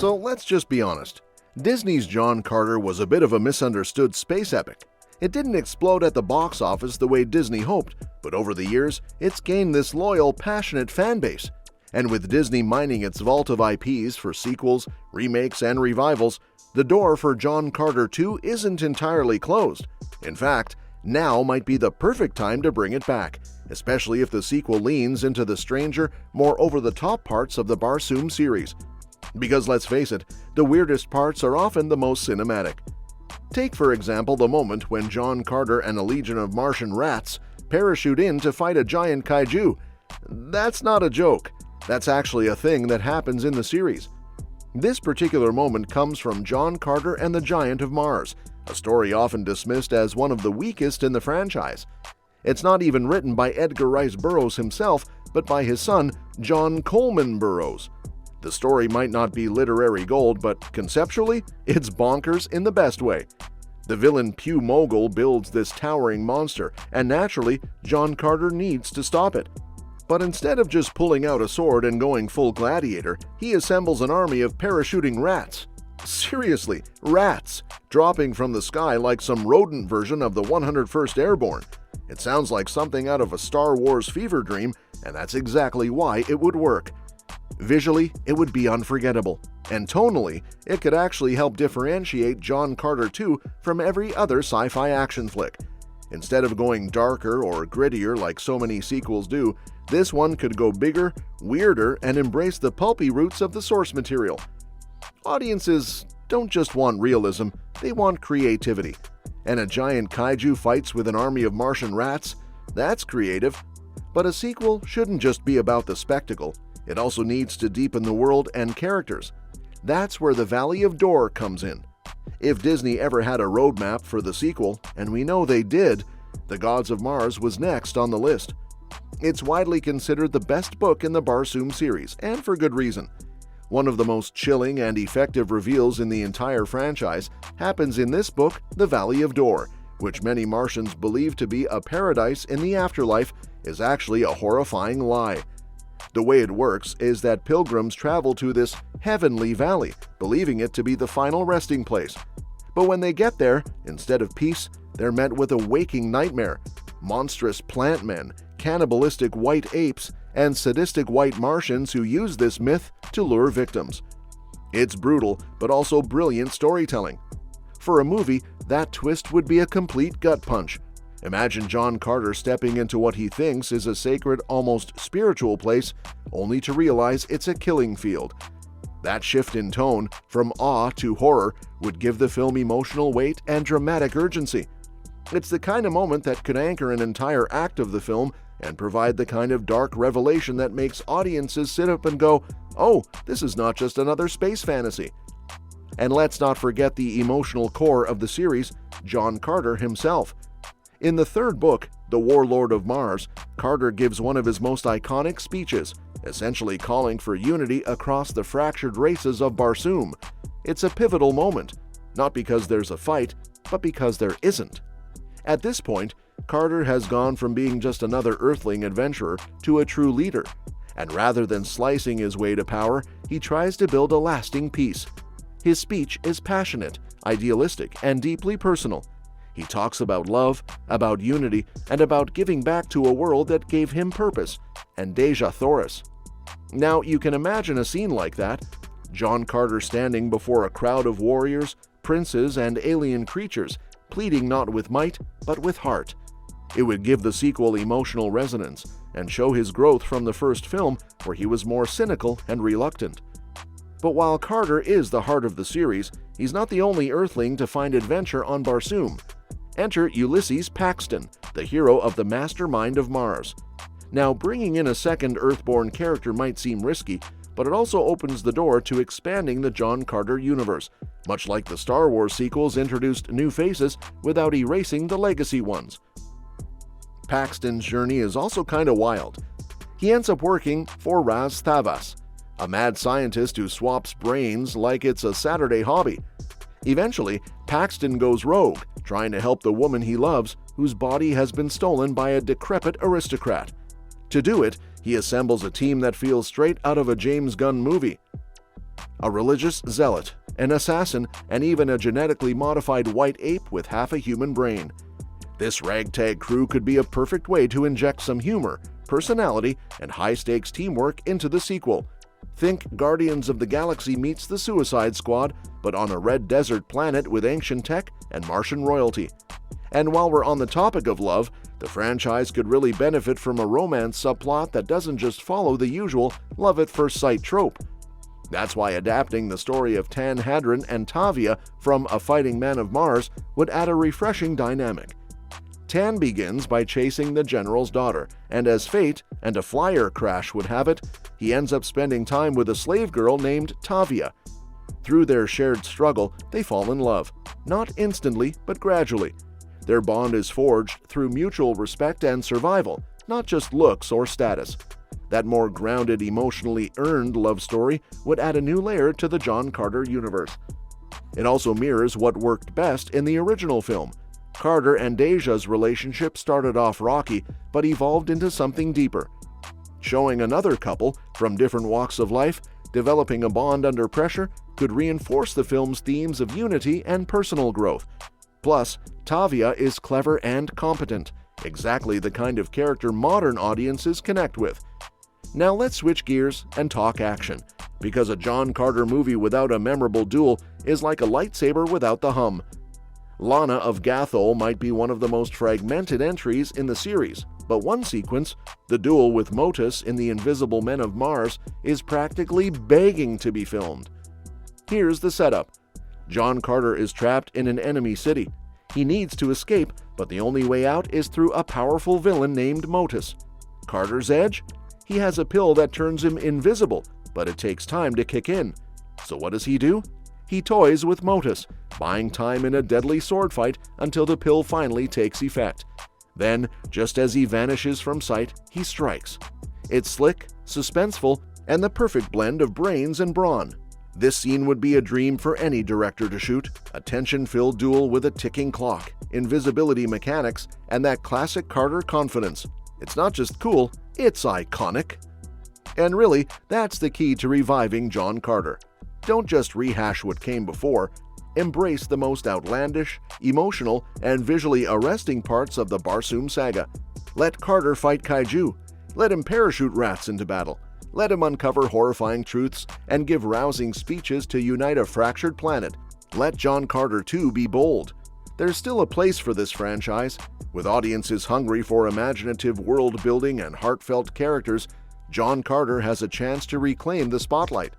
So let's just be honest. Disney's John Carter was a bit of a misunderstood space epic. It didn't explode at the box office the way Disney hoped, but over the years, it's gained this loyal, passionate fan base. And with Disney mining its vault of IPs for sequels, remakes, and revivals, the door for John Carter 2 isn't entirely closed. In fact, now might be the perfect time to bring it back, especially if the sequel leans into the stranger, more over-the-top parts of the Barsoom series. Because let's face it, the weirdest parts are often the most cinematic. Take, for example, the moment when John Carter and a legion of Martian rats parachute in to fight a giant kaiju. That's not a joke. That's actually a thing that happens in the series. This particular moment comes from John Carter and the Giant of Mars, a story often dismissed as one of the weakest in the franchise. It's not even written by Edgar Rice Burroughs himself, but by his son, John Coleman Burroughs. The story might not be literary gold, but conceptually, it's bonkers in the best way. The villain Pew Mogul builds this towering monster, and naturally, John Carter needs to stop it. But instead of just pulling out a sword and going full gladiator, he assembles an army of parachuting rats. Seriously, rats, dropping from the sky like some rodent version of the 101st Airborne. It sounds like something out of a Star Wars fever dream, and that's exactly why it would work. Visually, it would be unforgettable, and tonally, it could actually help differentiate John Carter 2 from every other sci-fi action flick. Instead of going darker or grittier like so many sequels do, this one could go bigger, weirder, and embrace the pulpy roots of the source material. Audiences don't just want realism, they want creativity. And a giant kaiju fights with an army of Martian rats? That's creative. But a sequel shouldn't just be about the spectacle. It also needs to deepen the world and characters. That's where the Valley of Dor comes in. If Disney ever had a roadmap for the sequel, and we know they did, The Gods of Mars was next on the list. It's widely considered the best book in the Barsoom series, and for good reason. One of the most chilling and effective reveals in the entire franchise happens in this book, The Valley of Dor, which many Martians believe to be a paradise in the afterlife is actually a horrifying lie. The way it works is that pilgrims travel to this heavenly valley, believing it to be the final resting place. But when they get there, instead of peace, they're met with a waking nightmare. Monstrous plant men, cannibalistic white apes, and sadistic white Martians who use this myth to lure victims. It's brutal, but also brilliant storytelling. For a movie, that twist would be a complete gut punch. Imagine John Carter stepping into what he thinks is a sacred, almost spiritual place, only to realize it's a killing field. That shift in tone, from awe to horror, would give the film emotional weight and dramatic urgency. It's the kind of moment that could anchor an entire act of the film and provide the kind of dark revelation that makes audiences sit up and go, "Oh, this is not just another space fantasy." And let's not forget the emotional core of the series, John Carter himself. In the third book, The Warlord of Mars, Carter gives one of his most iconic speeches, essentially calling for unity across the fractured races of Barsoom. It's a pivotal moment, not because there's a fight, but because there isn't. At this point, Carter has gone from being just another Earthling adventurer to a true leader, and rather than slicing his way to power, he tries to build a lasting peace. His speech is passionate, idealistic, and deeply personal. He talks about love, about unity, and about giving back to a world that gave him purpose, and Dejah Thoris. Now, you can imagine a scene like that. John Carter standing before a crowd of warriors, princes, and alien creatures, pleading not with might, but with heart. It would give the sequel emotional resonance, and show his growth from the first film, where he was more cynical and reluctant. But while Carter is the heart of the series, he's not the only Earthling to find adventure on Barsoom. Enter Ulysses Paxton, the hero of the Mastermind of Mars. Now, bringing in a second Earthborn character might seem risky, but it also opens the door to expanding the John Carter universe, much like the Star Wars sequels introduced new faces without erasing the legacy ones. Paxton's journey is also kinda wild. He ends up working for Ras Thavas, a mad scientist who swaps brains like it's a Saturday hobby. Eventually, Paxton goes rogue, trying to help the woman he loves, whose body has been stolen by a decrepit aristocrat. To do it, he assembles a team that feels straight out of a James Gunn movie. a religious zealot, an assassin, and even a genetically modified white ape with half a human brain. This ragtag crew could be a perfect way to inject some humor, personality, and high-stakes teamwork into the sequel. Think Guardians of the Galaxy meets the Suicide Squad, but on a red desert planet with ancient tech and Martian royalty. And while we're on the topic of love, the franchise could really benefit from a romance subplot that doesn't just follow the usual love-at-first-sight trope. That's why adapting the story of Tan Hadron and Tavia from A Fighting Man of Mars would add a refreshing dynamic. Tan begins by chasing the general's daughter, and as fate and a flyer crash would have it, he ends up spending time with a slave girl named Tavia. Through their shared struggle, they fall in love, not instantly, but gradually. Their bond is forged through mutual respect and survival, not just looks or status. That more grounded, emotionally earned love story would add a new layer to the John Carter universe. It also mirrors what worked best in the original film. Carter and Deja's relationship started off rocky, but evolved into something deeper. Showing another couple from different walks of life developing a bond under pressure could reinforce the film's themes of unity and personal growth. Plus, Tavia is clever and competent, exactly the kind of character modern audiences connect with. Now let's switch gears and talk action, because a John Carter movie without a memorable duel is like a lightsaber without the hum. Lana of Gathol might be one of the most fragmented entries in the series, but one sequence, the duel with Motus in The Invisible Men of Mars, is practically begging to be filmed. Here's the setup. John Carter is trapped in an enemy city. He needs to escape, but the only way out is through a powerful villain named Motus. Carter's edge? He has a pill that turns him invisible, but it takes time to kick in. So what does he do? He toys with Motus, buying time in a deadly sword fight until the pill finally takes effect. Then, just as he vanishes from sight, he strikes. It's slick, suspenseful, and the perfect blend of brains and brawn. This scene would be a dream for any director to shoot, a tension-filled duel with a ticking clock, invisibility mechanics, and that classic Carter confidence. It's not just cool, it's iconic. And really, that's the key to reviving John Carter. Don't just rehash what came before, embrace the most outlandish, emotional, and visually arresting parts of the Barsoom saga. Let Carter fight kaiju. Let him parachute rats into battle. Let him uncover horrifying truths and give rousing speeches to unite a fractured planet. Let John Carter 2 be bold. There's still a place for this franchise. With audiences hungry for imaginative world building and heartfelt characters, John Carter has a chance to reclaim the spotlight.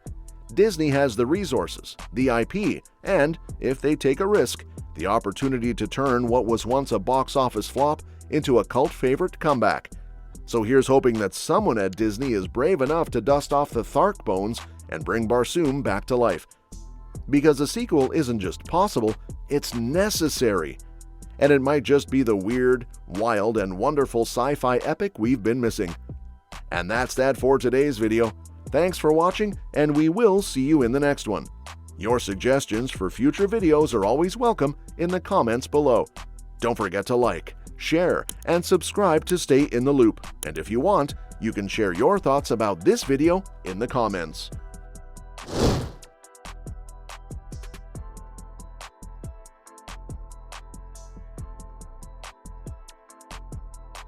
Disney has the resources, the IP, and, if they take a risk, the opportunity to turn what was once a box office flop into a cult favorite comeback. So here's hoping that someone at Disney is brave enough to dust off the Thark bones and bring Barsoom back to life. Because a sequel isn't just possible, it's necessary. And it might just be the weird, wild, and wonderful sci-fi epic we've been missing. And that's that for today's video. Thanks for watching, and we will see you in the next one. Your suggestions for future videos are always welcome in the comments below. Don't forget to like, share, and subscribe to stay in the loop. And if you want, you can share your thoughts about this video in the comments.